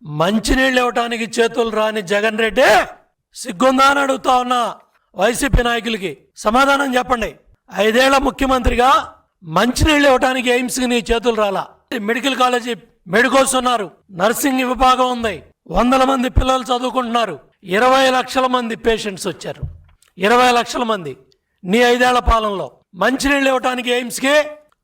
మంచినీళ్ళు ఇవ్వటానికి చేతులు రాని జగన్ రెడ్డి సిగ్గుందా అని అడుగుతా ఉన్నా వైసీపీ నాయకులకి సమాధానం చెప్పండి. 5 ఏళ్ల ముఖ్యమంత్రిగా మంచినీళ్ళు ఇవ్వటానికి ఎయిమ్స్కి నీ చేతులు రాలా. మెడికల్ కాలేజీ మెడికోస్ ఉన్నారు, నర్సింగ్ విభాగం ఉంది, 100 మంది పిల్లలు చదువుకుంటున్నారు, 20 లక్షల మంది పేషెంట్స్ వచ్చారు. 20 లక్షల మంది నీ 5 ఏళ్ల పాలనలో. మంచినీళ్ళు ఇవ్వటానికి ఎయిమ్స్కి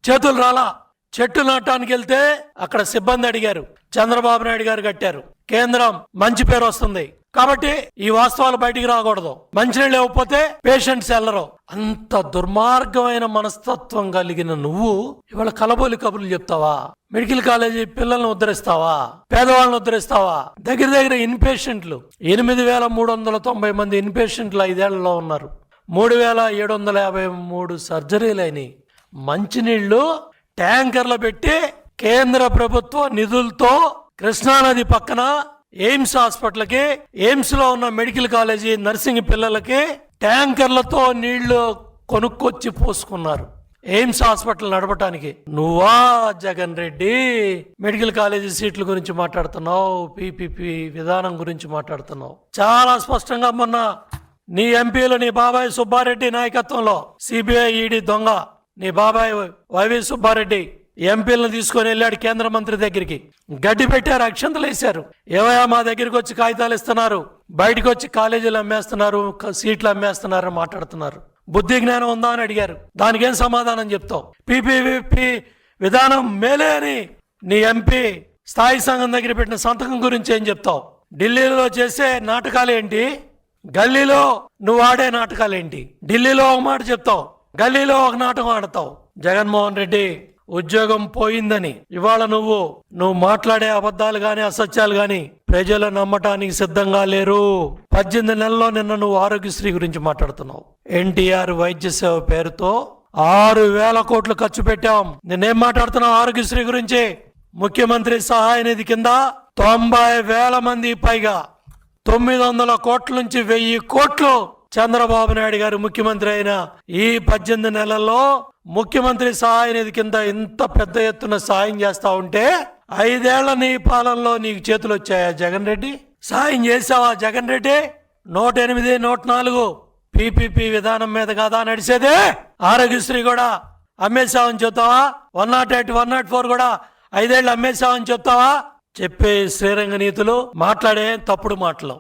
చేతులు రాలా. చెట్టు నాటడానికి వెళ్తే అక్కడ సిబ్బంది అడిగారు, చంద్రబాబు నాయుడు గారు కట్టారు. కేంద్రం మంచి పేరు వస్తుంది కాబట్టి ఈ వాస్తవాలు బయటికి రాకూడదు. మంచినీళ్ళు ఇవ్వకపోతే పేషెంట్స్ వెళ్లరు. అంత దుర్మార్గమైన మనస్తత్వం కలిగిన నువ్వు ఇవాళ కలబోలి కబుర్లు చెప్తావా? మెడికల్ కాలేజీ పిల్లల్ని ఉద్ధరిస్తావా? పేదవాళ్ళని ఉద్ధరిస్తావా? దగ్గర ఇన్పేషెంట్లు 8,390 మంది ఇన్పేషెంట్లు 5 ఏళ్లలో ఉన్నారు. 3,753 సర్జరీలు అయినాయి. మంచినీళ్లు ట్యాంకర్లు పెట్టి కేంద్ర ప్రభుత్వ నిధులతో కృష్ణానది పక్కన ఎయిమ్స్ హాస్పిటల్కి, ఎయిమ్స్ లో ఉన్న మెడికల్ కాలేజీ నర్సింగ్ పిల్లలకి ట్యాంకర్లతో నీళ్లు కొనుక్కొచ్చి పోసుకున్నారు ఎయిమ్స్ హాస్పిటల్ నడపటానికి. నువ్వా జగన్ రెడ్డి మెడికల్ కాలేజీ సీట్ల గురించి మాట్లాడుతున్నావు, పీపీపీ విధానం గురించి మాట్లాడుతున్నావు. చాలా స్పష్టంగా మొన్న నీ ఎంపీలు, నీ బాబాయ్ సుబ్బారెడ్డి నాయకత్వంలో సిబిఐ ఈడీ దొంగ నీ బాబాయ్ వైవి సుబ్బారెడ్డి ఎంపీలను తీసుకొని వెళ్ళాడు కేంద్ర మంత్రి దగ్గరికి. గడ్డి పెట్టారు, అక్షంతలు వేశారు. ఏవయా మా దగ్గరికి వచ్చి కాగితాలు ఇస్తున్నారు, బయటకు వచ్చి కాలేజీలు అమ్మేస్తున్నారు, సీట్లు అమ్మేస్తున్నారు అని మాట్లాడుతున్నారు. బుద్ధి జ్ఞానం ఉందా అని అడిగారు. దానికేం సమాధానం చెప్తావు? పీపీపీ విధానం మేలే అని నీ ఎంపీ స్థాయి సంఘం దగ్గర పెట్టిన సంతకం గురించి ఏం చెప్తావు? ఢిల్లీలో చేసే నాటకాలేంటి? గల్లీలో నువ్వు ఆడే నాటకాలేంటి? ఢిల్లీలో ఒక మాట చెప్తావు, గల్లీలో ఒక నాటకం ఆడతావు. జగన్మోహన్ రెడ్డి ఉద్యోగం పోయిందని ఇవాళ నువ్వు మాట్లాడే అబద్ధాలు గాని అసత్యాలు గాని ప్రజలు నమ్మటానికి సిద్ధంగా లేరు. 18 నెలల్లో నిన్న నువ్వు ఆరోగ్యశ్రీ గురించి మాట్లాడుతున్నావు. ఎన్టీఆర్ వైద్య సేవ పేరుతో 6,000 కోట్లు ఖర్చు పెట్టాం. నేనేం మాట్లాడుతున్నావు ఆరోగ్యశ్రీ గురించి? ముఖ్యమంత్రి సహాయ నిధి కింద 90,000 మంది పైగా 900 కోట్ల నుంచి 1,000 కోట్లు చంద్రబాబు నాయుడు గారు ముఖ్యమంత్రి అయిన ఈ 18 నెలల్లో ముఖ్యమంత్రి సహాయ నిధి కింద ఇంత పెద్ద ఎత్తున సాయం చేస్తా ఉంటే 5 ఏళ్ల నీ పాలనలో నీకు చేతులు వచ్చాయా జగన్ రెడ్డి? సాయం చేసావా జగన్ రెడ్డి? 108, 104 పీపీపీ విధానం మీద కదా నడిచేదే. ఆరోగ్యశ్రీ కూడా అమ్మేశావని చెప్తావా? 108, 104 కూడా 5 ఏళ్ళు అమ్మేశావని చెప్తావా? చెప్పే శ్రీరంగ నీతులు, మాట్లాడే తప్పుడు మాటలు.